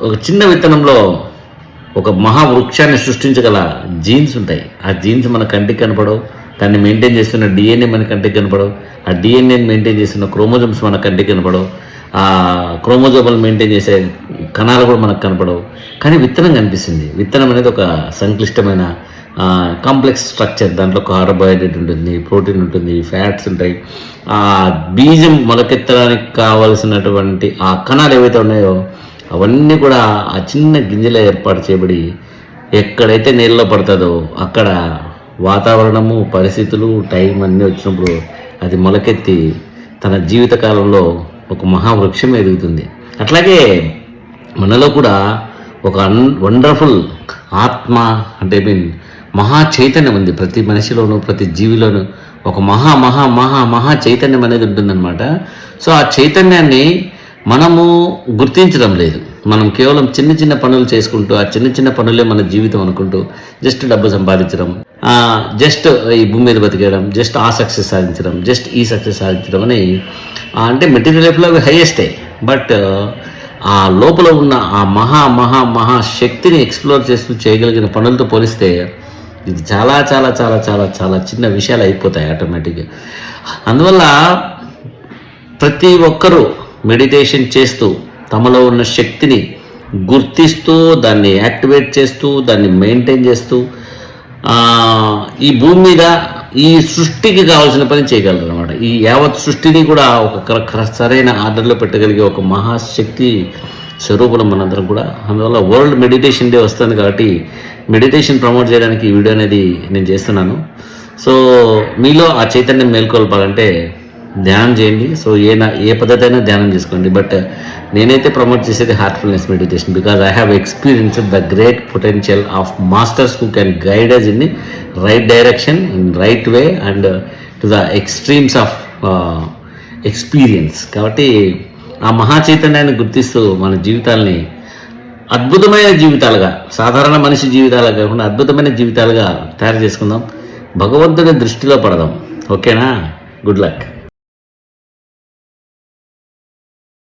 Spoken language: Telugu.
ఒక చిన్న విత్తనంలో ఒక మహావృక్షాన్ని సృష్టించగల జీన్స్ ఉంటాయి. ఆ జీన్స్ మన కంటికి కనపడవు, దాన్ని మెయింటైన్ చేస్తున్న డిఎన్ఏ మన కంటికి కనపడవు, ఆ డిఎన్ఏని మెయింటైన్ చేస్తున్న క్రోమోజోమ్స్ మన కంటికి కనపడవు, ఆ క్రోమోజోములు మెయింటైన్ చేసే కణాలు కూడా మనకు కనపడవు. కానీ విత్తనం కనిపిస్తుంది. విత్తనం అనేది ఒక సంక్లిష్టమైన కాంప్లెక్స్ స్ట్రక్చర్. దాంట్లో కార్బోహైడ్రేట్ ఉంటుంది, ప్రోటీన్ ఉంటుంది, ఫ్యాట్స్ ఉంటాయి. ఆ బీజం మొలకెత్తడానికి కావలసినటువంటి ఆ కణాలు ఏవైతే ఉన్నాయో అవన్నీ కూడా ఆ చిన్న గింజలో ఏర్పాటు చేయబడి ఎక్కడైతే నీళ్ళలో పడుతుందో అక్కడ వాతావరణము, పరిస్థితులు, టైం అన్నీ వచ్చినప్పుడు అది మొలకెత్తి తన జీవితకాలంలో ఒక మహావృక్షం ఎదుగుతుంది. అట్లాగే మనలో కూడా ఒక వండర్ఫుల్ ఆత్మ అంటే మహా చైతన్యం ఉంది. ప్రతి మనిషిలోనూ, ప్రతి జీవిలోనూ ఒక మహా మహా మహా మహా చైతన్యం అనేది ఉంటుందన్నమాట. సో ఆ చైతన్యాన్ని మనము గుర్తించడం లేదు. మనం కేవలం చిన్న చిన్న పనులు చేసుకుంటూ ఆ చిన్న చిన్న పనులే మన జీవితం అనుకుంటూ జస్ట్ డబ్బు సంపాదించడం, జస్ట్ ఈ భూమి మీద బతికేయడం, జస్ట్ ఆ సక్సెస్ సాధించడం, జస్ట్ ఈ సక్సెస్ సాధించడం అని అంటే మెటీరియల్ లైఫ్లో అవి హైయెస్టే. బట్ ఆ లోపల ఉన్న ఆ మహా మహా మహా శక్తిని ఎక్స్ప్లోర్ చేస్తూ చేయగలిగిన పనులతో పోలిస్తే ఇది చాలా చాలా చాలా చాలా చాలా చిన్న విషయాలు అయిపోతాయి ఆటోమేటిక్గా. అందువల్ల ప్రతి ఒక్కరూ మెడిటేషన్ చేస్తూ తమలో ఉన్న శక్తిని గుర్తిస్తూ దాన్ని యాక్టివేట్ చేస్తూ దాన్ని మెయింటైన్ చేస్తూ ఈ భూమి మీద ఈ సృష్టికి కావాల్సిన పని చేయగలరు అనమాట. ఈ యావత్ సృష్టిని కూడా ఒక సరైన ఆర్డర్లో పెట్టగలిగే ఒక మహాశక్తి స్వరూపం మనందరం కూడా. అందువల్ల వరల్డ్ మెడిటేషన్ డే వస్తుంది కాబట్టి మెడిటేషన్ ప్రమోట్ చేయడానికి ఈ వీడియో అనేది నేను చేస్తున్నాను. సో మీలో ఆ చైతన్యం మేల్కొల్పాలంటే ధ్యానం చేయండి. సో ఏ పద్ధతి అయినా ధ్యానం చేసుకోండి. బట్ నేనైతే ప్రమోట్ చేసేది heartfulness meditation because I have experienced the great potential of masters who can guide us in the right direction, in right way and to the extremes of experience. కాబట్టి ఆ మహా చైతన్యాన్ని గుర్తిస్తూ మన జీవితాల్ని అద్భుతమైన జీవితాలుగా, సాధారణ మనిషి జీవితాలుగా కాకుండా అద్భుతమైన జీవితాలుగా తయారు చేసుకుందాం. భగవంతుని దృష్టిలో పడదాం. ఓకేనా? Good luck.